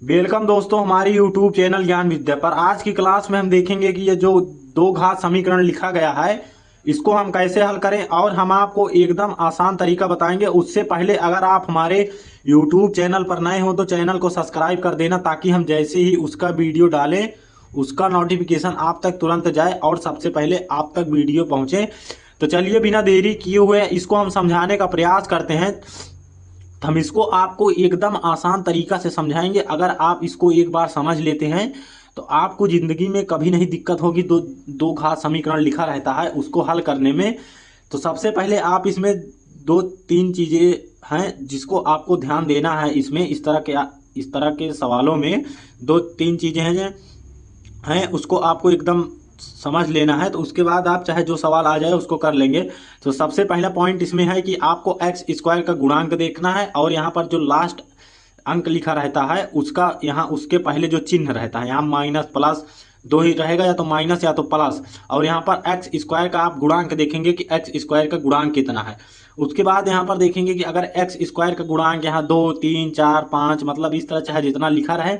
Welcome दोस्तों हमारी YouTube channel ज्ञान विद्या पर। आज की क्लास में हम देखेंगे कि ये जो दो घात समीकरण लिखा गया है इसको हम कैसे हल करें, और हम आपको एकदम आसान तरीका बताएंगे। उससे पहले अगर आप हमारे YouTube चैनल पर नए हो तो चैनल को सब्सक्राइब कर देना, ताकि हम जैसे ही उसका वीडियो डालें उसका नोटिफिकेशन आप तक तुरंत जाए और सबसे पहले आप तक वीडियो पहुंचे। तो चलिए बिना देरी किए हुए इसको हम समझाने का प्रयास करते हैं। हम इसको आपको एकदम आसान तरीका से समझाएंगे। अगर आप इसको एक बार समझ लेते हैं तो आपको जिंदगी में कभी नहीं दिक्कत होगी। दो दो घात समीकरण लिखा रहता है उसको हल करने में। तो सबसे पहले आप इसमें दो तीन चीजें हैं जिसको आपको ध्यान देना है। इसमें इस तरह के सवालों में दो तीन चीजें हैं उसको आपको एकदम समझ लेना है। तो उसके बाद आप चाहे जो सवाल आ जाए उसको कर लेंगे। तो सबसे पहला पॉइंट इसमें है कि आपको एक्स स्क्वायर का गुणांक देखना है, और यहाँ पर जो लास्ट अंक लिखा रहता है उसका यहाँ उसके पहले जो चिन्ह रहता है, यहाँ माइनस प्लस दो ही रहेगा, या तो माइनस या तो प्लस। और यहाँ पर एक्स स्क्वायर का आप गुणांक देखेंगे कि एक्स स्क्वायर का गुणांक कितना है। उसके बाद यहाँ पर देखेंगे कि अगर एक्स स्क्वायर का गुणांक यहाँ 2 3 4 5 मतलब इस तरह चाहे जितना लिखा रहे,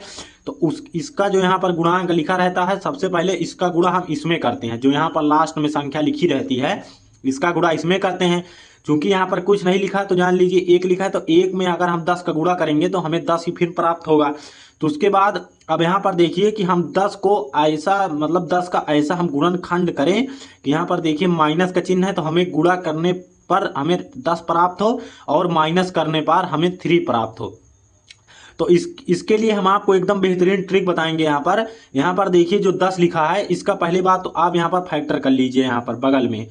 तो उस इसका जो यहाँ पर गुणांक लिखा रहता है सबसे पहले इसका गुणा हम इसमें करते हैं। जो यहाँ पर लास्ट में संख्या लिखी रहती है इसका गुणा इसमें करते हैं। चूंकि यहाँ पर कुछ नहीं लिखा तो जान लीजिए एक लिखा है, तो एक में अगर हम 10 का गुणा करेंगे तो हमें 10 ही फिर प्राप्त होगा। तो उसके बाद अब यहाँ पर देखिए कि हम 10 को ऐसा मतलब 10 का ऐसा हम गुणनखंड करें कि यहाँ पर देखिए माइनस का चिन्ह है, तो हमें गुणा करने पर हमें 10 प्राप्त हो और माइनस करने पर हमें 3 प्राप्त हो। तो इसके लिए हम आपको एकदम बेहतरीन ट्रिक बताएंगे। यहाँ पर देखिए जो 10 लिखा है इसका पहली बात तो आप यहाँ पर फैक्टर कर लीजिए। यहाँ पर बगल में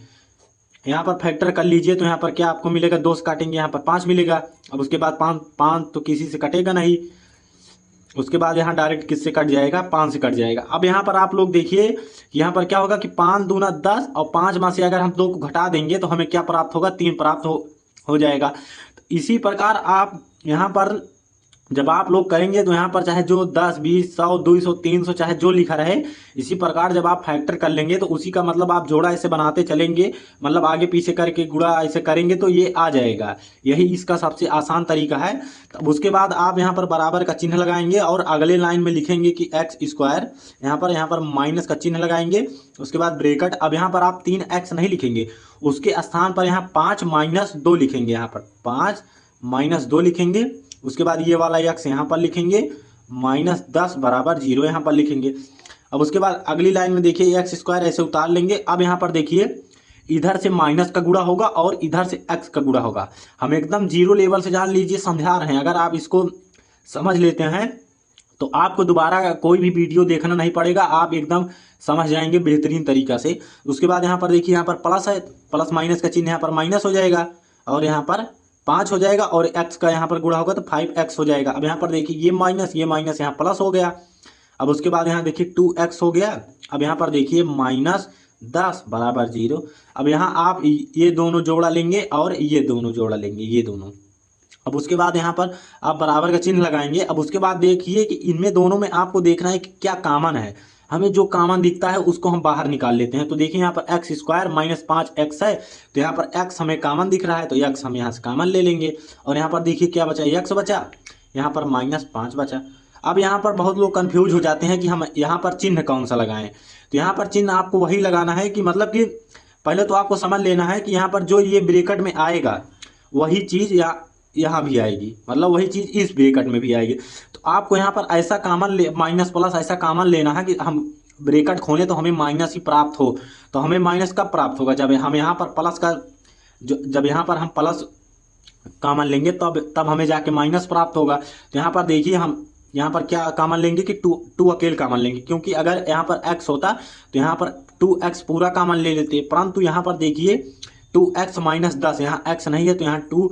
यहाँ पर फैक्टर कर लीजिए, तो यहाँ पर क्या आपको मिलेगा, 2 से काटेंगे यहाँ पर 5 मिलेगा। अब उसके बाद 5 तो किसी से कटेगा नहीं। उसके बाद यहाँ डायरेक्ट किससे कट जाएगा, 5 से कट जाएगा। अब यहाँ पर आप लोग देखिए यहाँ पर क्या होगा कि 5 दूना 10 और 5 में से अगर हम 2 को घटा देंगे तो हमें क्या प्राप्त होगा, 3 प्राप्त हो जाएगा। तो इसी प्रकार आप यहाँ पर जब आप लोग करेंगे तो यहाँ पर चाहे जो 10 20 100 200 300 चाहे जो लिखा रहे, इसी प्रकार जब आप फैक्टर कर लेंगे तो उसी का मतलब आप जोड़ा ऐसे बनाते चलेंगे, मतलब आगे पीछे करके गुणा ऐसे करेंगे तो ये आ जाएगा। यही इसका सबसे आसान तरीका है। तब उसके बाद आप यहाँ पर बराबर का चिन्ह लगाएंगे और अगले लाइन में लिखेंगे कि एक्स स्क्वायर, यहाँ पर माइनस का चिन्ह लगाएंगे। उसके बाद ब्रेकेट। अब यहाँ पर आप 3x नहीं लिखेंगे, उसके स्थान पर यहाँ 5 माइनस 2 लिखेंगे। यहाँ पर 5 माइनस 2 लिखेंगे। उसके बाद ये वाला एक्स यहाँ पर लिखेंगे, -10 बराबर 0 यहाँ पर लिखेंगे। अब उसके बाद अगली लाइन में देखिए एक्स स्क्वायर ऐसे उतार लेंगे। अब यहाँ पर देखिए इधर से माइनस का गुणा होगा और इधर से एक्स का गुणा होगा। हम एकदम जीरो लेवल से जान लीजिए समझा रहे हैं। अगर आप इसको समझ लेते हैं तो आपको दोबारा कोई भी वीडियो देखना नहीं पड़ेगा, आप एकदम समझ जाएंगे बेहतरीन तरीका से। उसके बाद यहाँ पर देखिए यहाँ पर प्लस है, प्लस माइनस का चिन्ह यहाँ पर माइनस हो जाएगा और यहाँ पर 5 हो जाएगा, और x का यहाँ पर गुणा होगा तो 5x हो जाएगा। अब यहाँ पर देखिए ये माइनस यहाँ प्लस हो गया। अब उसके बाद यहाँ देखिए 2x हो गया। अब यहाँ पर देखिए -10 बराबर 0। अब यहाँ आप ये दोनों जोड़ा लेंगे और ये दोनों जोड़ा लेंगे, ये दोनों। अब उसके बाद यहाँ पर आप बराबर का चिन्ह लगाएंगे। अब उसके बाद देखिए कि इनमें दोनों में आपको देखना है कि क्या कॉमन है। हमें जो कॉमन दिखता है उसको हम बाहर निकाल लेते हैं। तो देखिए यहाँ पर एक्स स्क्वायर -5x है, तो यहाँ पर x हमें कॉमन दिख रहा है, तो x हम यहाँ से कॉमन ले लेंगे। और यहाँ पर देखिए क्या बचा, x बचा, यहाँ पर -5 बचा। अब यहाँ पर बहुत लोग कंफ्यूज हो जाते हैं कि हम यहाँ पर चिन्ह कौन सा लगाएं। तो यहाँ पर चिन्ह आपको वही लगाना है कि मतलब कि पहले तो आपको समझ लेना है कि यहाँ पर जो ये ब्रैकेट में आएगा वही चीज़ यहाँ भी आएगी, मतलब वही चीज़ इस ब्रैकेट में भी आएगी। तो आपको यहाँ पर ऐसा कॉमन ले, माइनस प्लस ऐसा कॉमन लेना है कि हम ब्रैकेट खोलें तो हमें माइनस ही प्राप्त हो। तो हमें माइनस कब प्राप्त होगा, जब हम यहाँ पर प्लस का जब यहाँ पर हम प्लस कॉमन लेंगे तब हमें जाके माइनस प्राप्त होगा। तो यहाँ पर देखिए हम यहाँ पर क्या कॉमन लेंगे कि टू अकेले कॉमन लेंगे, क्योंकि अगर यहाँ पर x होता तो यहाँ पर 2x पूरा कॉमन ले लेते, परंतु यहाँ पर देखिए 2x -10, यहाँ x नहीं है तो यहाँ 2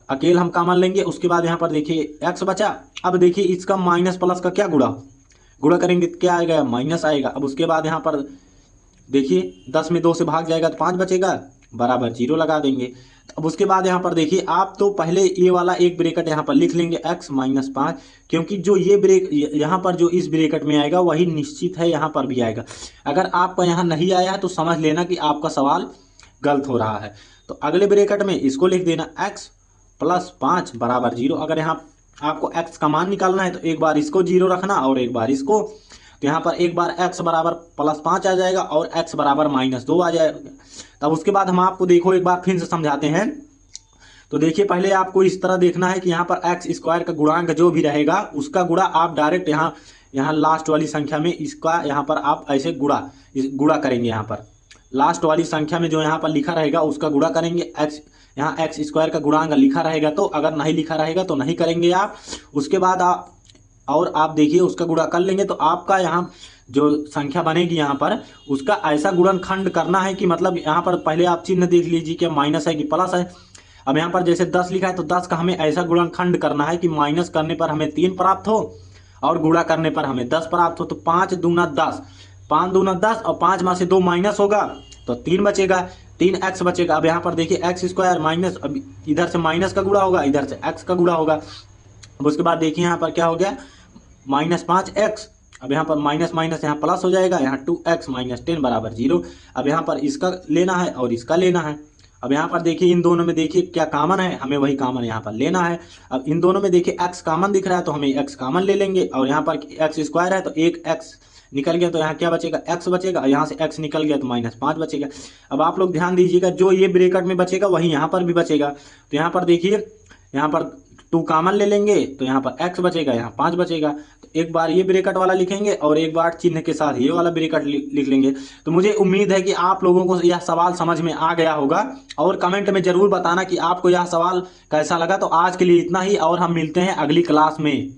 अकेले हम कॉमन लेंगे। उसके बाद यहाँ पर देखिए x बचा। अब देखिए इसका माइनस प्लस का क्या गुणा करेंगे तो क्या आएगा, माइनस आएगा। अब उसके बाद यहाँ पर देखिए 10 में 2 से भाग जाएगा तो 5 बचेगा, बराबर 0 लगा देंगे। अब उसके बाद यहाँ पर देखिए आप तो पहले ये वाला एक ब्रैकेट यहाँ पर लिख लेंगे x -5, क्योंकि जो ये यहाँ पर जो इस ब्रैकेट में आएगा वही निश्चित है यहाँ पर भी आएगा। अगर आपका यहाँ नहीं आया है तो समझ लेना कि आपका सवाल गलत हो रहा है। तो अगले ब्रैकेट में इसको लिख देना x +5 बराबर 0। अगर यहाँ आपको x का मान निकालना है तो एक बार इसको 0 रखना और एक बार इसको। तो यहाँ पर एक बार x बराबर +5 आ जाएगा और x बराबर -2 आ जाएगा। तब उसके बाद हम आपको देखो एक बार फिर से समझाते हैं। तो देखिए पहले आपको इस तरह देखना है कि यहाँ पर x² का गुणांक जो भी रहेगा उसका गुणा आप डायरेक्ट यहाँ लास्ट वाली संख्या में इसका यहाँ पर आप ऐसे गुणा करेंगे। यहाँ पर लास्ट वाली संख्या में जो यहाँ पर लिखा रहेगा उसका गुणा करेंगे। यहाँ x² का गुणांक लिखा रहेगा तो, अगर नहीं लिखा रहेगा तो नहीं करेंगे आप। उसके बाद आप देखिए उसका गुणा कर लेंगे तो आपका यहाँ जो संख्या बनेगी यहाँ पर उसका ऐसा गुणनखंड करना है कि मतलब यहाँ पर पहले आप चिन्ह देख लीजिए कि माइनस है कि प्लस है। अब यहाँ पर जैसे 10 लिखा है तो 10 का हमें ऐसा गुणनखंड करना है कि माइनस करने पर हमें 3 प्राप्त हो और गुणा करने पर हमें 10 प्राप्त हो। तो 5 दूना 10, 5 दूना 10 और 5 में से 2 माइनस होगा तो 3 बचेगा, 3x बचेगा। अब यहाँ पर देखिए x² माइनस, अब इधर से माइनस का गुणा होगा, इधर से x का गुणा होगा। अब उसके बाद देखिए यहाँ पर क्या हो गया, -5x। अब यहाँ पर माइनस माइनस यहाँ प्लस हो जाएगा, यहाँ 2x - 10 बराबर 0। अब यहाँ पर इसका लेना है और इसका लेना है। अब यहाँ पर देखिए इन दोनों में देखिए क्या कॉमन है, हमें वही कॉमन यहाँ पर लेना है। अब इन दोनों में देखिए x कॉमन दिख रहा है तो हमें x कॉमन ले लेंगे और यहाँ पर x² है तो एक x निकल गया तो यहाँ क्या बचेगा, x बचेगा। यहाँ से x निकल गया तो -5 बचेगा। अब आप लोग ध्यान दीजिएगा जो ये ब्रैकेट में बचेगा वही यहाँ पर भी बचेगा। तो यहाँ पर देखिए यहाँ पर 2 कॉमन ले लेंगे तो यहाँ पर x बचेगा, यहाँ 5 बचेगा। तो एक बार ये ब्रैकेट वाला लिखेंगे और एक बार चिन्ह के साथ ये वाला ब्रैकेट लिख लेंगे। तो मुझे उम्मीद है कि आप लोगों को यह सवाल समझ में आ गया होगा और कमेंट में जरूर बताना कि आपको यह सवाल कैसा लगा। तो आज के लिए इतना ही और हम मिलते हैं अगली क्लास में।